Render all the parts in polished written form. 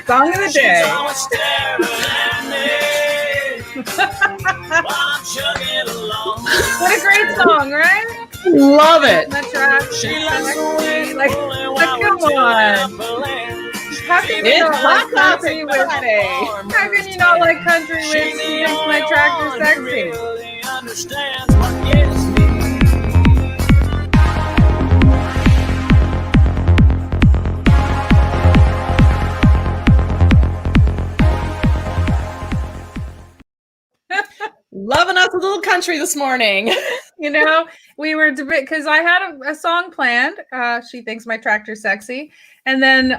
Song of the day. What a great song, right? Love it. Like, come on. How can you not like country with me? How can you not like country with me? Makes my tractor sexy. Loving us a little country this morning. You know, we were because I had a song planned. She thinks my tractor's sexy, and then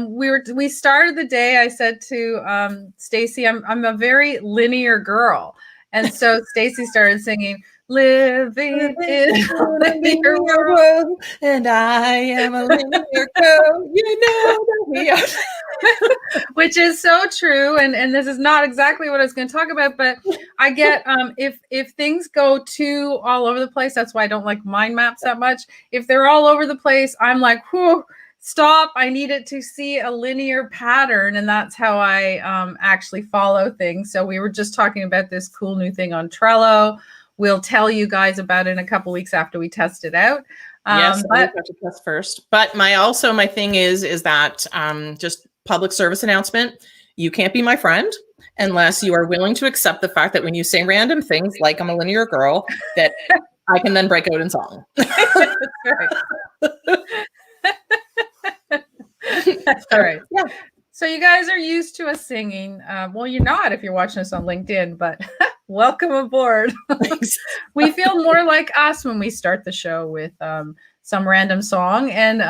we started the day. I said to Stacy, I'm a very linear girl, and so Stacy started singing "Living in a Linear World," and I am a linear girl. You know that we are. Which is so true, and this is not exactly what I was going to talk about, but I get if things go too all over the place, that's why I don't like mind maps that much. If they're all over the place, I'm like, whew, stop. I need it to see a linear pattern, and that's how I actually follow things. So we were just talking about this cool new thing on Trello. We'll tell you guys about it in a couple weeks after we test it out. Yes, but we have to test first. But my thing is that just public service announcement. You can't be my friend unless you are willing to accept the fact that when you say random things like I'm a linear girl, that I can then break out in song. That's all right. Yeah. So you guys are used to us singing. Well, you're not if you're watching us on LinkedIn, but welcome aboard. We feel more like us when we start the show with some random song, and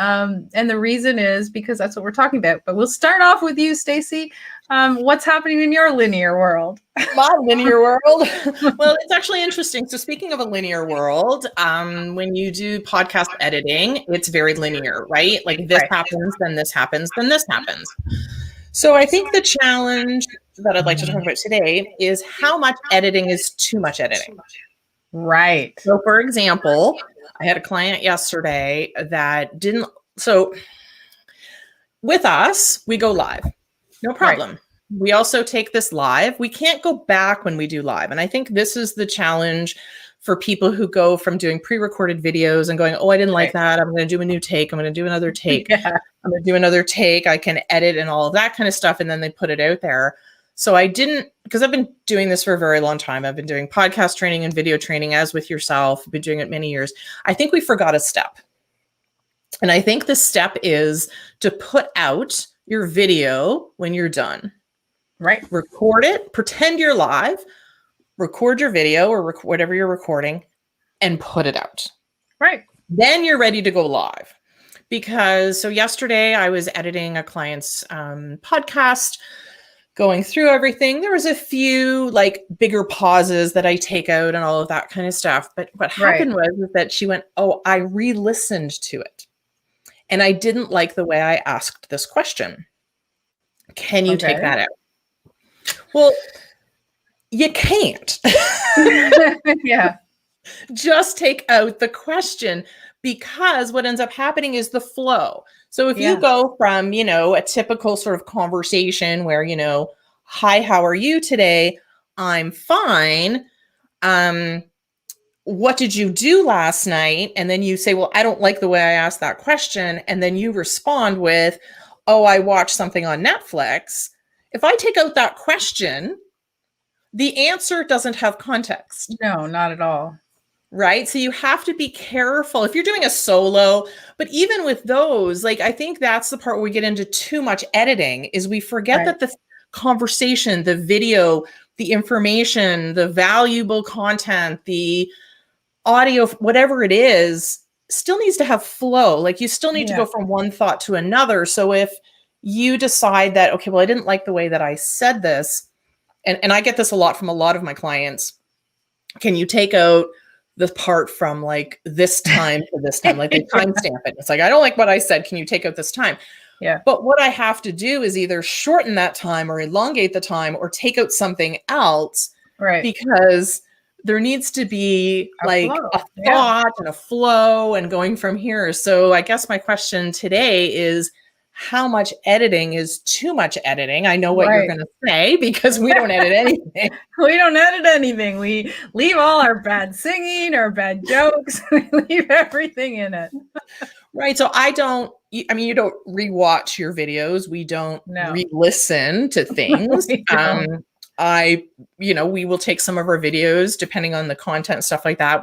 the reason is because that's what we're talking about. But we'll start off with you, Stacy. What's happening in your linear world? My linear world? Well, it's actually interesting. So speaking of a linear world, when you do podcast editing, it's very linear, right? Like this happens, then this happens, then this happens. So I think the challenge that I'd like to talk about today is how much editing is too much editing. Right. So for example, I had a client yesterday that didn't, so with us, we go live, no problem. Right. We also take this live. We can't go back when we do live. And I think this is the challenge for people who go from doing pre-recorded videos and going, oh, I didn't like that. I'm going to do a new take. I'm going to do another take. I'm going to do another take. I can edit and all of that kind of stuff. And then they put it out there. So I didn't, because I've been doing this for a very long time. I've been doing podcast training and video training as with yourself. I've been doing it many years. I think we forgot a step. And I think the step is to put out your video when you're done. Right. Record it, pretend you're live, record your video or whatever you're recording and put it out. Right. Then you're ready to go live. Because so yesterday I was editing a client's podcast, going through everything. There was a few like bigger pauses that I take out and all of that kind of stuff. But what happened was that she went, oh, I re-listened to it. And I didn't like the way I asked this question. Can you take that out? Well, you can't. Yeah. Just take out the question, because what ends up happening is the flow. So if you go from, a typical sort of conversation where, hi, how are you today? I'm fine. What did you do last night? And then you say, well, I don't like the way I asked that question. And then you respond with, oh, I watched something on Netflix. If I take out that question, the answer doesn't have context. No, not at all. Right? So you have to be careful if you're doing a solo, but even with those, like, I think that's the part where we get into too much editing is we forget that the conversation, the video, the information, the valuable content, the audio, whatever it is, still needs to have flow. Like you still need to go from one thought to another. So if you decide that, okay, well, I didn't like the way that I said this, and I get this a lot from a lot of my clients. Can you take out the part from like this time to this time, like they timestamp it. It's like, I don't like what I said. Can you take out this time? Yeah. But what I have to do is either shorten that time or elongate the time or take out something else. Right. Because there needs to be a thought and a flow and going from here. So I guess my question today is, how much editing is too much editing. I know what you're Right. going to say because we don't edit anything. We don't edit anything. We leave all our bad singing, our bad jokes. We leave everything in it. Right. So I mean, you don't rewatch your videos. We don't No. re-listen to things. We don't. We will take some of our videos, depending on the content, stuff like that.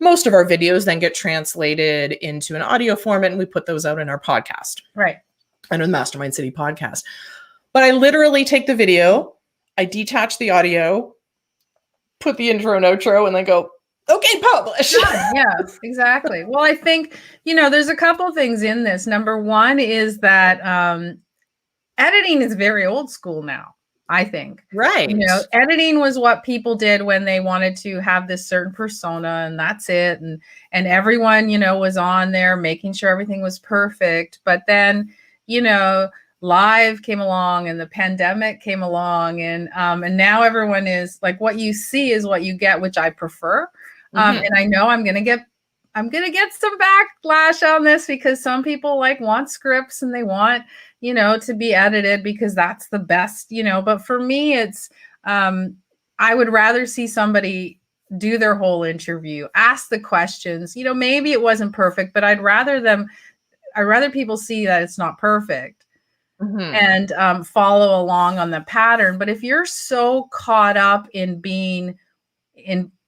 Most of our videos then get translated into an audio format and we put those out in our podcast. Right. And in the Mastermind City podcast. But I literally take the video, I detach the audio, put the intro and outro, and then go, okay, publish. Yeah, exactly. Well, I think, there's a couple things in this. Number one is that editing is very old school now, I think. Right. Editing was what people did when they wanted to have this certain persona, and that's it. And everyone, was on there making sure everything was perfect. But then, live came along and the pandemic came along, and now everyone is like, what you see is what you get, which I prefer. And I know I'm gonna get some backlash on this because some people want scripts and they want to be edited because that's the best, but for me it's I would rather see somebody do their whole interview, ask the questions. Maybe it wasn't perfect, but I'd rather people see that it's not perfect and follow along on the pattern. But if you're so caught up in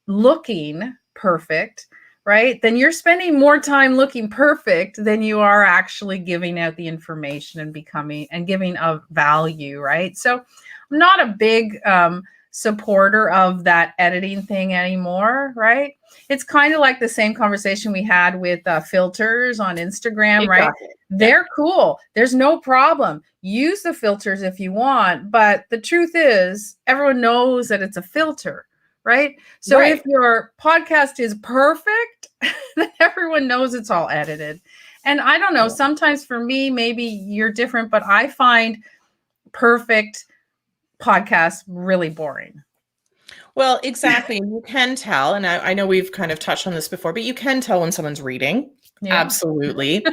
looking perfect, right, then you're spending more time looking perfect than you are actually giving out the information and giving of value, right? So I'm not a big supporter of that editing thing anymore, right? It's kind of like the same conversation we had with filters on Instagram, exactly. Right? They're cool. There's no problem. Use the filters if you want, but the truth is everyone knows that it's a filter. Right. So if your podcast is perfect, then everyone knows it's all edited. And I don't know, sometimes for me, maybe you're different, but I find perfect podcasts really boring. Well, exactly. You can tell, and I know we've kind of touched on this before, but you can tell when someone's reading. Yeah. Absolutely.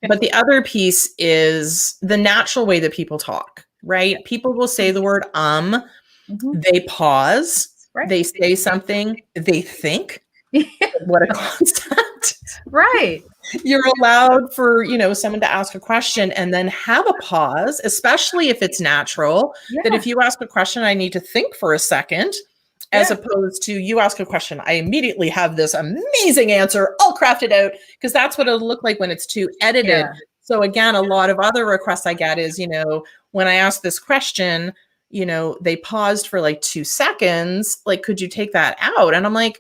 But the other piece is the natural way that people talk, right? People will say the word they pause. Right. They say something, they think. What a concept. Right. You're allowed for, someone to ask a question and then have a pause, especially if it's natural, that if you ask a question, I need to think for a second, as opposed to you ask a question, I immediately have this amazing answer all crafted out, because that's what it'll look like when it's too edited. Yeah. So again, a lot of other requests I get is, when I ask this question, they paused for like 2 seconds. Like, could you take that out? And I'm like,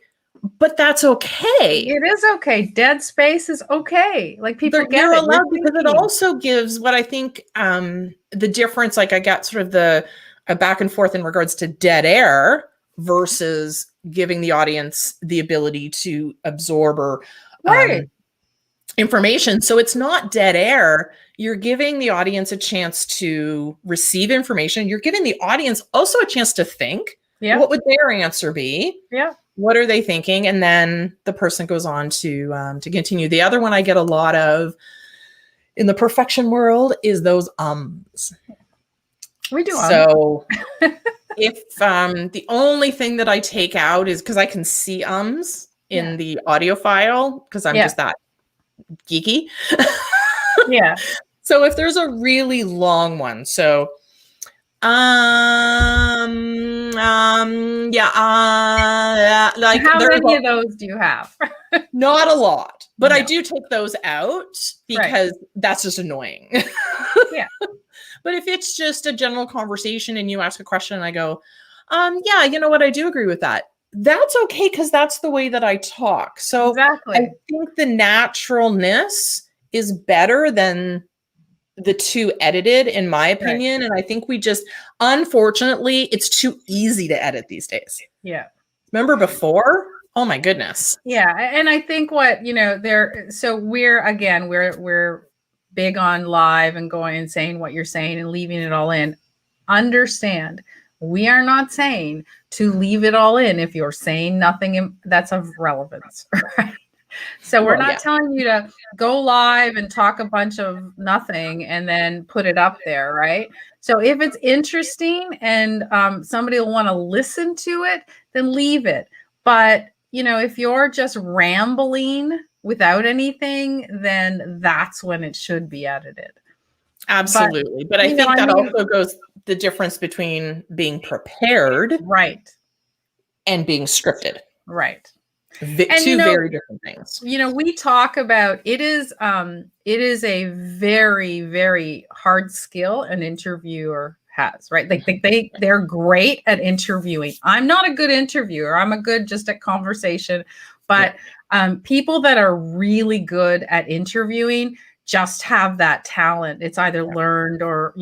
but that's okay. It is okay. Dead space is okay. Like people get it. Allowed because it also gives what I think the difference. Like I got sort of the back and forth in regards to dead air versus giving the audience the ability to absorb or information. So it's not dead air. You're giving the audience a chance to receive information. You're giving the audience also a chance to think. Yeah. What would their answer be? Yeah. What are they thinking? And then the person goes on to continue. The other one I get a lot of in the perfection world is those ums. We do. So if the only thing that I take out is because I can see ums in the audio file because I'm just that geeky. Yeah. So if there's a really long one, so like how many of those do you have? Not a lot, but I do take those out because that's just annoying. Yeah. But if it's just a general conversation and you ask a question and I go, yeah, you know what, I do agree with that. That's okay because that's the way that I talk. So I think the naturalness is better than the too edited, in my opinion. And I think we just, unfortunately, it's too easy to edit these days. Yeah. Remember before? Oh my goodness. Yeah. And I think so we're big on live and going and saying what you're saying and leaving it all in. Understand, we are not saying to leave it all in if you're saying nothing that's of relevance, right? So we're Well, not yeah, telling you to go live and talk a bunch of nothing and then put it up there, right? So if it's interesting and somebody will want to listen to it, then leave it. But if you're just rambling without anything, then that's when it should be edited. But absolutely. But I think I that mean, also goes the difference between being prepared right, and being scripted. right. And Two very different things. we talk about it is a very, very hard skill an interviewer has, right? They're great at interviewing. I'm not a good interviewer. I'm a good just at conversation, Yeah. but people that are really good at interviewing just have that talent. It's either learned or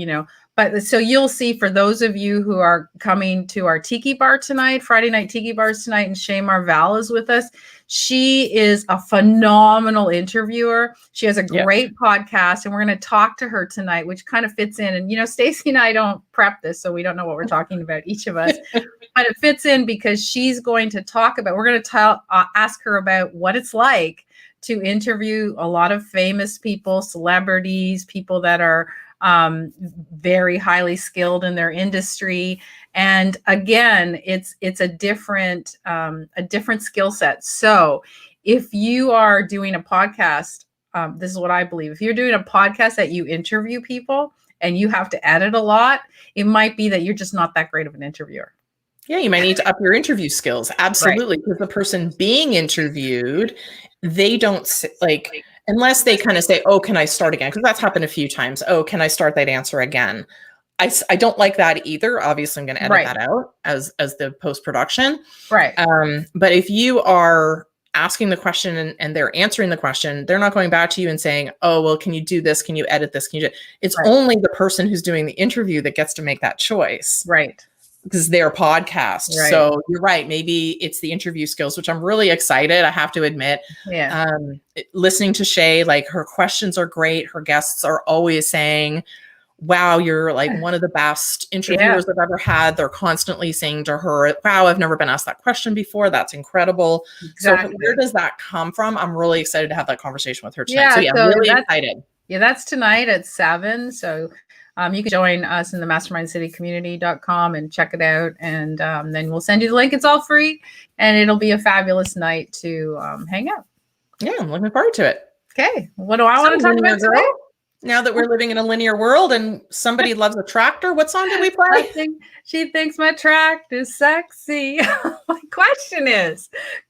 but so you'll see, for those of you who are coming to our tiki bar tonight, Friday night tiki bars tonight, and Shay Marval is with us. She is a phenomenal interviewer. She has a Yeah. great podcast, and we're going to talk to her tonight, which kind of fits in. And Stacy and I don't prep this, so we don't know what we're talking about, each of us. But it fits in because she's going to talk about. We're going to ask her about what it's like to interview a lot of famous people, celebrities, people that are very highly skilled in their industry. And again, it's a different skill set. So if you are doing a podcast, this is what I believe. If you're doing a podcast that you interview people and you have to edit a lot, it might be that you're just not that great of an interviewer. Yeah, you might need to up your interview skills. Right. Absolutely. Because the person being interviewed, they don't unless they kind of say, oh, can I start again? Because that's happened a few times. Oh, can I start that answer again? I don't like that either. Obviously, I'm going to edit that out as the post-production. Right. But if you are asking the question and they're answering the question, they're not going back to you and saying, oh, well, can you do this? Can you edit this? Can you do it? It's only the person who's doing the interview that gets to make that choice. Right. Because their podcast. Right. So you're right. Maybe it's the interview skills, which I'm really excited. I have to admit, Yeah. Listening to Shay, like her questions are great. Her guests are always saying, wow, you're like one of the best interviewers I've ever had. They're constantly saying to her, wow, I've never been asked that question before. That's incredible. Exactly. So where does that come from? I'm really excited to have that conversation with her tonight. So really excited. Yeah, that's tonight at 7. So you can join us in the mastermindcitycommunity.com and check it out. And then we'll send you the link. It's all free. And it'll be a fabulous night to hang out. Yeah, I'm looking forward to it. Okay. What do I want to talk about today? Now that we're living in a linear world and somebody loves a tractor, what song did we play? She thinks my tractor's sexy. My question is,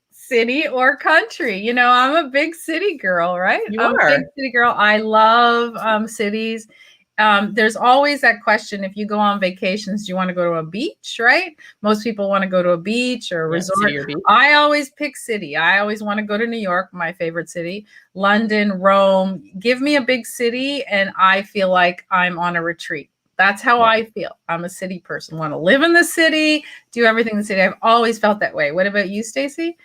city or country? I'm a big city girl, right? I'm a big city girl. I love cities. There's always that question, if you go on vacations, do you want to go to a beach, right? Most people want to go to a beach or a resort. Beach. I always pick city. I always want to go to New York, my favorite city, London, Rome. Give me a big city and I feel like I'm on a retreat. That's how I feel. I'm a city person. Want to live in the city, do everything in the city. I've always felt that way. What about you, Stacy?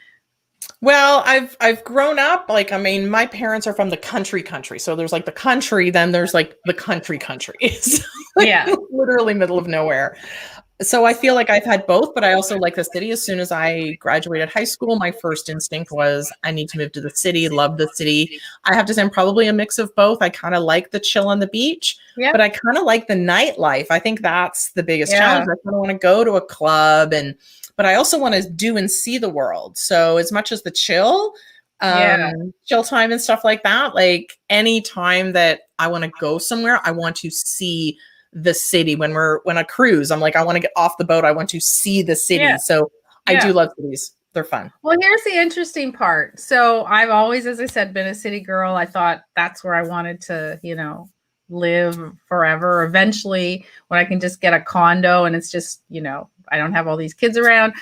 Well, I've grown up, my parents are from the country. So there's like the country, then there's like the country. So literally middle of nowhere. So I feel like I've had both, but I also like the city. As soon as I graduated high school, my first instinct was I need to move to the city, love the city. I have to say I'm probably a mix of both. I kind of like the chill on the beach, but I kind of like the nightlife. I think that's the biggest challenge. I kind of want to go to a club but I also want to do and see the world. So as much as the chill time and stuff like that, like any time that I want to go somewhere, I want to see the city. When a cruise, I'm like, I want to get off the boat. I want to see the city. So I do love cities. They're fun. Well, here's the interesting part. So I've always, as I said, been a city girl. I thought that's where I wanted to, live forever. Eventually, when I can just get a condo and it's just, I don't have all these kids around.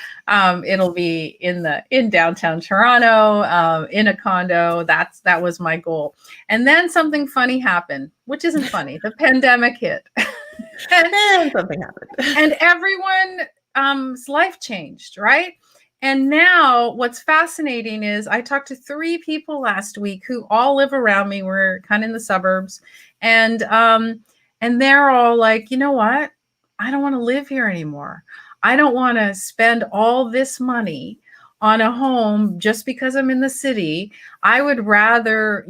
It'll be in downtown Toronto, in a condo. That was my goal. And then something funny happened, which isn't funny. The pandemic hit. and something happened. And everyone's life changed, right? And now what's fascinating is I talked to 3 people last week who all live around me. We're kind of in the suburbs. And they're all like, you know what? I don't want to live here anymore. I don't want to spend all this money on a home just because I'm in the city. I would rather,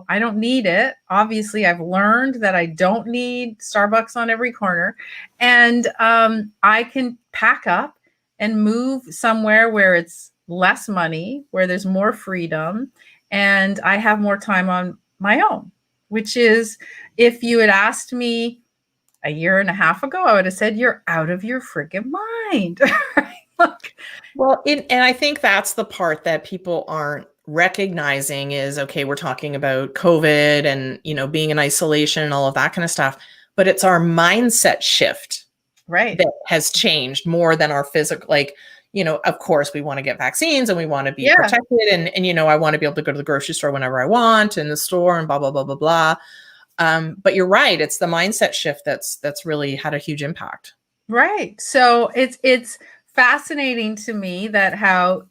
I don't need it. Obviously, I've learned that I don't need Starbucks on every corner. And I can pack up and move somewhere where it's less money, where there's more freedom, and I have more time on my own, which is, if you had asked me a year and a half ago, I would have said, you're out of your freaking mind. Look, Well, and I think that's the part that people aren't recognizing is, okay, we're talking about COVID and, being in isolation and all of that kind of stuff, but it's our mindset shift right. that has changed more than our physical, like, of course we want to get vaccines and we want to be Yeah. protected and, I want to be able to go to the grocery store whenever I want and the store and blah, blah, blah, blah, blah. But you're right. It's the mindset shift that's really had a huge impact. Right. So it's fascinating to me that how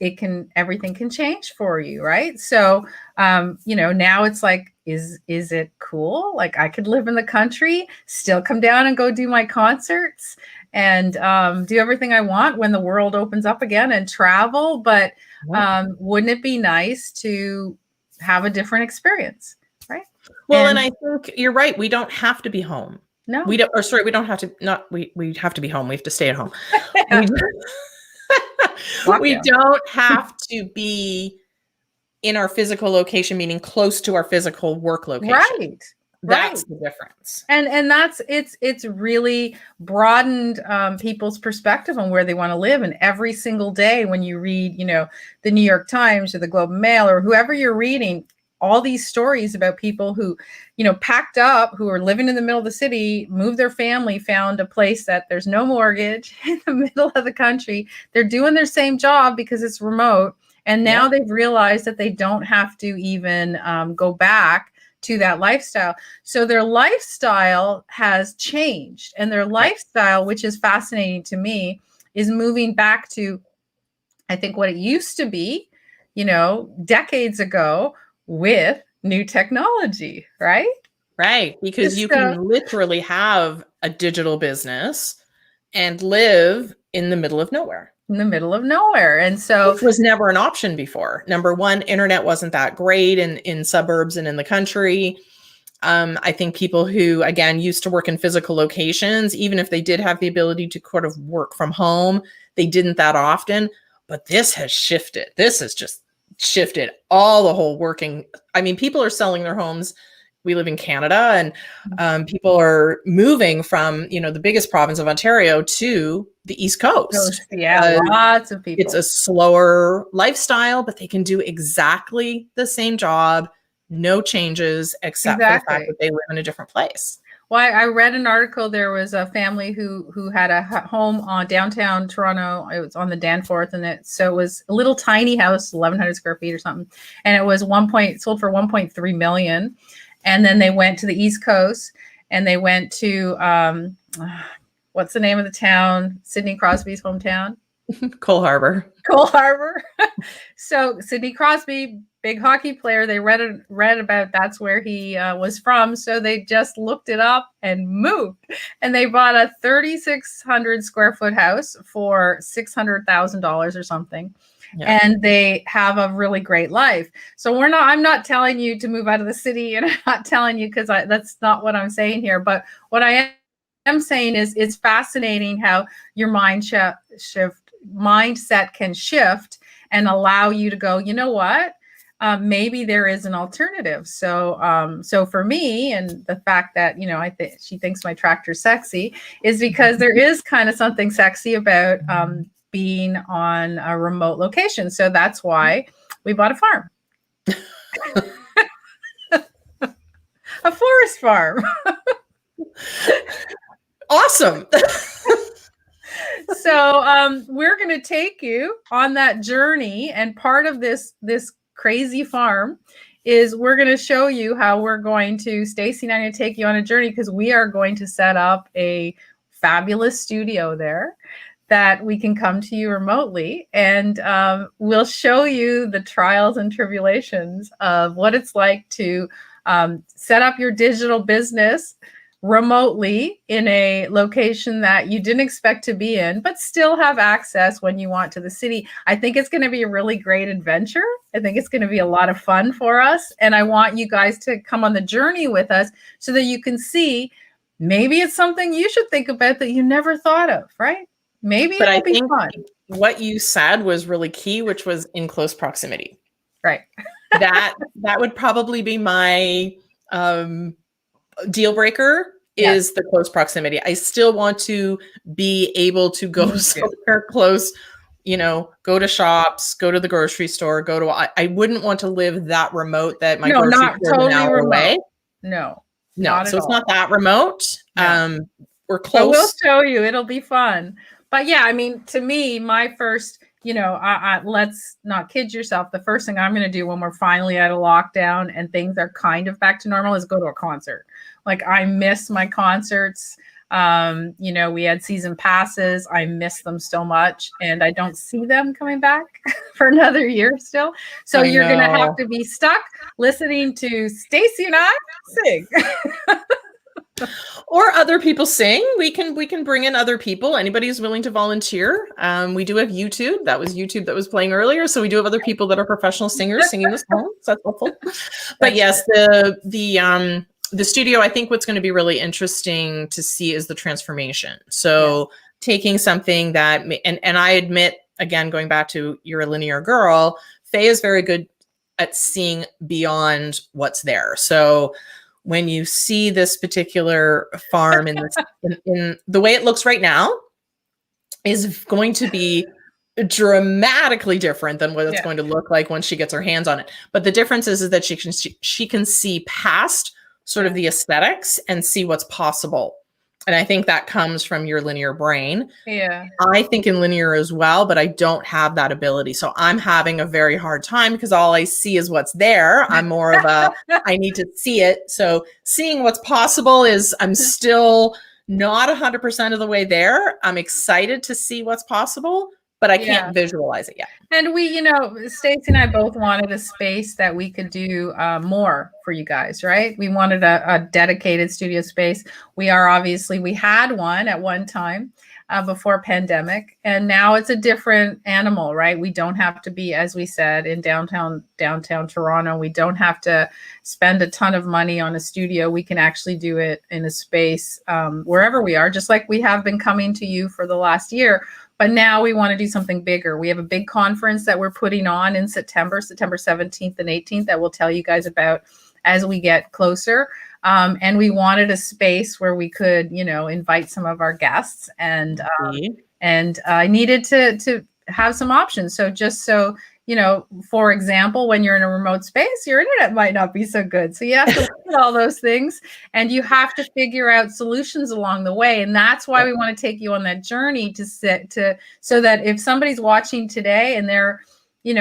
everything can change for you, right? So now it's like, is it cool? Like, I could live in the country, still come down and go do my concerts and do everything I want when the world opens up again and travel. But wouldn't it be nice to have a different experience, right? Well, and I think you're right. We don't have to be home. No, We don't, or sorry, we don't have to, not, we have to be home. We have to stay at home. We don't have to be in our physical location, meaning close to our physical work location. Right. That's the difference. And that's, it's really broadened people's perspective on where they want to live. And every single day when you read, the New York Times or the Globe and Mail or whoever you're reading, all these stories about people who, packed up, who are living in the middle of the city, moved their family, found a place that there's no mortgage in the middle of the country. They're doing their same job because it's remote. And now they've realized that they don't have to even go back to that lifestyle. So their lifestyle has changed, and their lifestyle, which is fascinating to me, is moving back to, I think, what it used to be, decades ago, with new technology, right? Right. Because you can literally have a digital business and live in the middle of nowhere. In the middle of nowhere. And so, which was never an option before. Number one, internet wasn't that great in suburbs and in the country. I think people who, again, used to work in physical locations, even if they did have the ability to sort of work from home, they didn't that often. But this has shifted. This has just shifted all the whole working. I mean, people are selling their homes. We live in Canada, and people are moving from, the biggest province of Ontario to the East Coast. Yeah, lots of people. It's a slower lifestyle, but they can do exactly the same job, no changes, except for the fact that they live in a different place. Well, I read an article. There was a family who had a home on downtown Toronto. It was on the Danforth, and it was a little tiny house, 1,100 square feet or something, and it was sold for 1.3 million. And then they went to the East Coast, and they went to what's the name of the town? Sidney Crosby's hometown. Cole Harbour. Cole Harbour. So Sidney Crosby, big hockey player. They read about that's where he was from. So they just looked it up and moved. And they bought a 3,600 square foot house for $600,000 or something. Yeah. And they have a really great life. So I'm not telling you to move out of the city, and I'm not telling you, because that's not what I'm saying here. But what I am saying is, it's fascinating how your mindset can shift and allow you to go, you know what? Maybe there is an alternative. So for me, and the fact that, she thinks my tractor's sexy, is because there is kind of something sexy about being on a remote location. So that's why we bought a farm. A forest farm. Awesome. So we're going to take you on that journey, and part of this crazy farm is we're going to show you how we're going to, Stacy and I'm going to take you on a journey, because we are going to set up a fabulous studio there that we can come to you remotely, and we'll show you the trials and tribulations of what it's like to set up your digital business remotely in a location that you didn't expect to be in, but still have access when you want to the city. I think it's going to be a really great adventure. I think it's going to be a lot of fun for us. And I want you guys to come on the journey with us so that you can see maybe it's something you should think about that you never thought of, right? Maybe But I it'll be think fun. what you said was really key, which was in close proximity. Right. That would probably be my deal breaker, is the close proximity. I still want to be able to go somewhere close, go to shops, go to the grocery store, I wouldn't want to live that remote that my grocery not store is an totally hour remote. away. No, No, so it's all. not that remote. No. We're close. But we'll show you. It'll be fun. But yeah, I mean, to me, my first, let's not kid yourself. The first thing I'm going to do when we're finally out of lockdown and things are kind of back to normal is go to a concert. Like, I miss my concerts. We had season passes. I miss them so much, and I don't see them coming back for another year still. So you're going to have to be stuck listening to Stacy and I sing. Or other people sing. We can bring in other people. Anybody who's willing to volunteer. We do have YouTube. That was YouTube that was playing earlier. So we do have other people that are professional singers singing the songs. That's helpful. But yes, the studio, I think what's going to be really interesting to see is the transformation. So taking something that, and I admit, again, going back to you're a linear girl, Faye is very good at seeing beyond what's there. So when you see this particular farm in the way it looks right now is going to be dramatically different than what it's going to look like when she gets her hands on it. But the difference is that she can see past sort of the aesthetics and see what's possible. And I think that comes from your linear brain. Yeah. I think in linear as well, but I don't have that ability. So I'm having a very hard time because all I see is what's there. I'm more of I need to see it. So seeing what's possible I'm still not 100% of the way there. I'm excited to see what's possible, but I can't visualize it yet. And we, Stacey and I both wanted a space that we could do more for you guys, right? We wanted a dedicated studio space. We had one at one time before pandemic, and now it's a different animal, right? We don't have to be, as we said, in downtown Toronto. We don't have to spend a ton of money on a studio. We can actually do it in a space wherever we are, just like we have been coming to you for the last year. But now we want to do something bigger. We have a big conference that we're putting on in September 17th and 18th, that we'll tell you guys about as we get closer. And we wanted a space where we could, invite some of our guests, and I needed to have some options. So just so, for example, when you're in a remote space, your internet might not be so good. So you have to look at all those things, and you have to figure out solutions along the way. And that's why we want to take you on that journey so that if somebody's watching today and they're,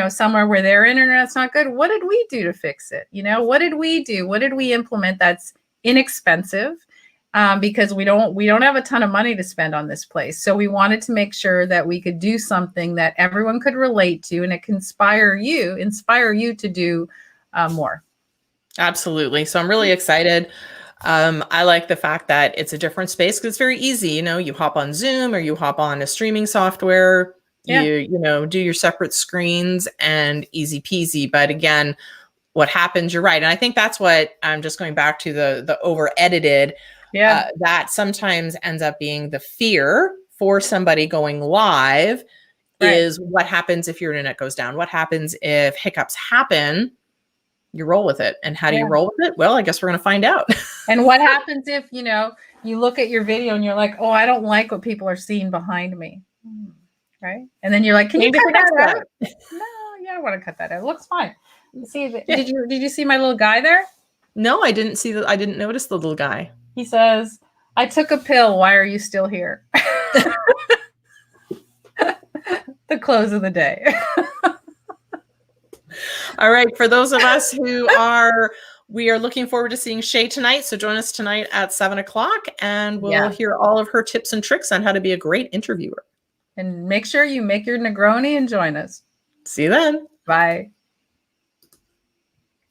somewhere where their internet's not good, what did we do to fix it? What did we do? What did we implement that's inexpensive? Because we don't have a ton of money to spend on this place. So we wanted to make sure that we could do something that everyone could relate to, and it can inspire you to do more. Absolutely. So I'm really excited. I like the fact that it's a different space because it's very easy. You hop on Zoom or you hop on a streaming software, you do your separate screens and easy peasy. But again, what happens, you're right. And I think that's what I'm just going back to the over edited. That sometimes ends up being the fear for somebody going live is what happens if your internet goes down? What happens if hiccups happen? You roll with it. And how do you roll with it? Well, I guess we're going to find out. And what happens if, you look at your video and you're like, oh, I don't like what people are seeing behind me. Right. And then you're like, can you cut that out? No, I want to cut that out. It looks fine. See, did you see my little guy there? No, I didn't see that. I didn't notice the little guy. He says, I took a pill. Why are you still here? The close of the day. All right. For those of us we are looking forward to seeing Shay tonight. So join us tonight at 7:00 and we'll hear all of her tips and tricks on how to be a great interviewer. And make sure you make your Negroni and join us. See you then. Bye.